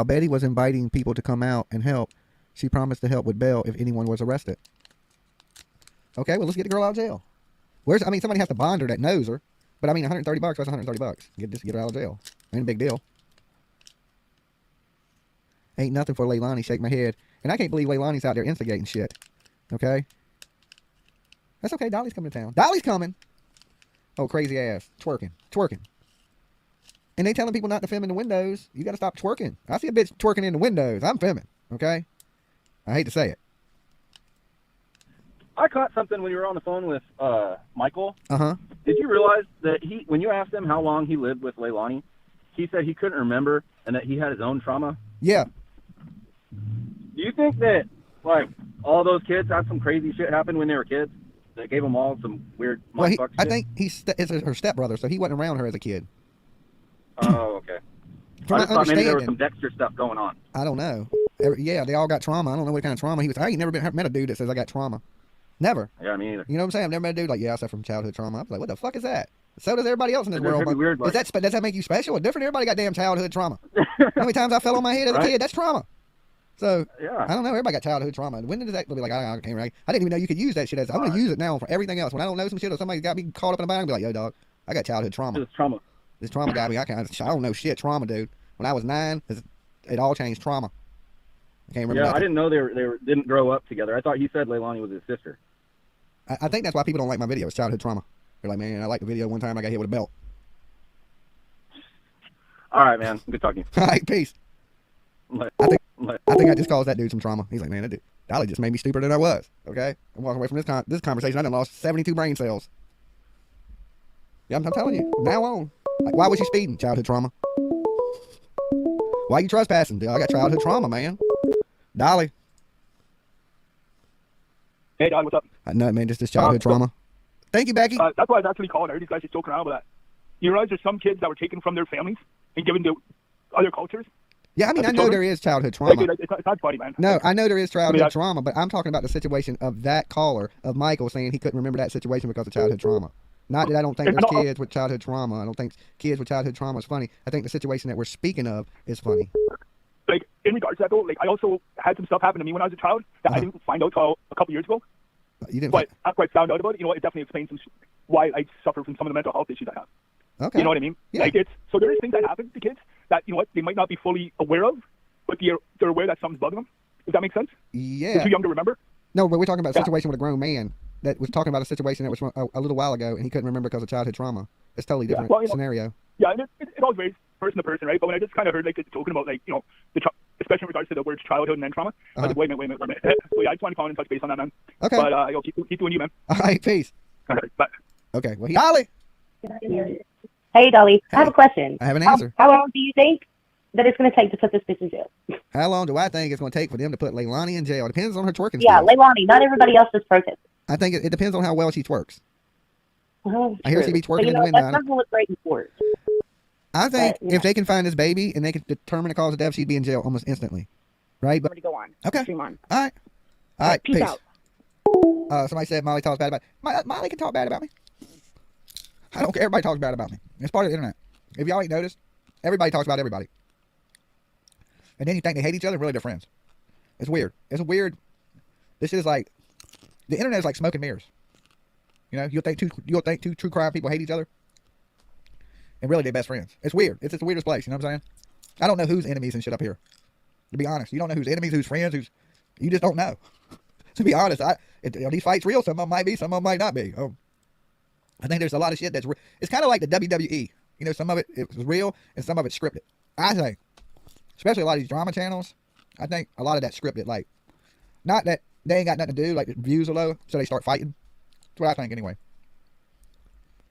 Betty was inviting people to come out and help. She promised to help with bail if anyone was arrested. Okay, well, let's get the girl out of jail. I mean, somebody has to bond her that knows her. But I mean, $130, that's $130. Get her out of jail. Ain't a big deal. Ain't nothing for Leilani. Shake my head. And I can't believe Leilani's out there instigating shit. Okay? That's okay. Dolly's coming to town. Dolly's coming. Oh, crazy ass. Twerking. Twerking. And they telling people not to film in the windows. You got to stop twerking. I see a bitch twerking in the windows. I'm filming. Okay? I hate to say it. I caught something when you were on the phone with Michael. Uh-huh. Did you realize that when you asked him how long he lived with Leilani, he said he couldn't remember and that he had his own trauma? Yeah. Do you think that, like, all those kids had some crazy shit happen when they were kids that gave them all some weird shit? I think it's her stepbrother, so he wasn't around her as a kid. Oh, okay. I just thought maybe there was some Dexter stuff going on. I don't know. Yeah, they all got trauma. I don't know what kind of trauma he was. I ain't never met a dude that says I got trauma. Never. Yeah, me either. You know what I'm saying? I've never met a dude like, yeah, I suffer from childhood trauma. I'm like, what the fuck is that? So does everybody else in this world. Weird, like, does that make you special or different? Everybody got damn childhood trauma. How many times I fell on my head as a kid? That's trauma. So, yeah. I don't know. Everybody got childhood trauma. When did that be like, I can't right? I didn't even know you could use that shit as, I'm going to use it now for everything else. When I don't know some shit or somebody got me caught up in a bind, I'm going to be like, yo, dog, I got childhood trauma. It's trauma. This trauma got me. I don't know shit. Trauma, dude. When I was 9, it all changed trauma. I can't remember. Yeah, nothing. I didn't know they didn't grow up together. I thought he said Leilani was his sister. I think that's why people don't like my videos. Childhood trauma. They're like, man, I like the video one time I got hit with a belt. All right, man. Good talking. All right, peace. I think I just caused that dude some trauma. He's like, man, that dude, Dolly just made me stupider than I was. Okay? I'm walking away from this conversation. I done lost 72 brain cells. Yeah, I'm telling you. From now on. Like, why was you speeding? Childhood trauma. Why you trespassing? Dude, I got childhood trauma, man. Dolly. Hey, Dolly, what's up? No, man, just this childhood trauma. Thank you, Becky. That's why I was actually calling. I heard these guys just joking around with that. You realize there's some kids that were taken from their families and given to other cultures? Yeah, I mean, I know there is childhood trauma. Like, it's not funny, man. No, I know there is childhood trauma, but I'm talking about the situation of that caller, of Michael, saying he couldn't remember that situation because of childhood trauma. Not that I don't think there's kids with childhood trauma. I don't think kids with childhood trauma is funny. I think the situation that we're speaking of is funny. Like, in regards to that, though, like, I also had some stuff happen to me when I was a child that I didn't find out until a couple years ago. You didn't? But after I found out about it, you know, it definitely explains why I suffer from some of the mental health issues I have. Okay. You know what I mean? Yeah. Like, so there is things that happen to kids that, you know what, they might not be fully aware of, but they're aware that something's bugging them. Does that make sense? Yeah. They're too young to remember? No, but we're talking about a situation with a grown man that was talking about a situation that was from a little while ago, and he couldn't remember because of childhood trauma. It's a totally different scenario. Yeah, and it all varies person to person, right? But when I just kind of heard, like, talking about, like, you know, especially in regards to the words childhood and then trauma, I was like, wait a minute. So, yeah, I just want to call in and touch base on that, man. Okay. But, keep doing you, man. All right, peace. All right, bye. Okay, well, Dolly. Hey, Dolly, I have a question. I have an answer. How long do you think that it's going to take to put this bitch in jail? How long do I think it's going to take for them to put Leilani in jail? It depends on her twerking Yeah, skills. Leilani. Not everybody else is protesting. I think it depends on how well she twerks. Oh, I hear she be twerking in the window. That's not going to look great in court. I think if they can find this baby and they can determine the cause of death, she'd be in jail almost instantly. Right? But, Go on. okay. Stream on. All right. All right, Peace out. Somebody said Molly talks bad about me. Molly can talk bad about me. I don't care. Everybody talks bad about me. It's part of the internet. If y'all ain't noticed, everybody talks about everybody. And then you think they hate each other, really they're friends. It's weird. It's weird. This is like, the internet is like smoke and mirrors. You know, you'll think two true crime people hate each other, and really they're best friends. It's weird. It's the weirdest place. You know what I'm saying? I don't know who's enemies and shit up here. To be honest, you don't know who's enemies, who's friends, you just don't know. To be honest, are these fights real? Some of them might be, some of them might not be. I think there's a lot of shit that's real. It's kind of like the WWE. You know, some of it was real and some of it's scripted. I think, especially a lot of these drama channels, I think a lot of that's scripted. Like, not that they ain't got nothing to do, like the views are low, so they start fighting. That's what I think anyway.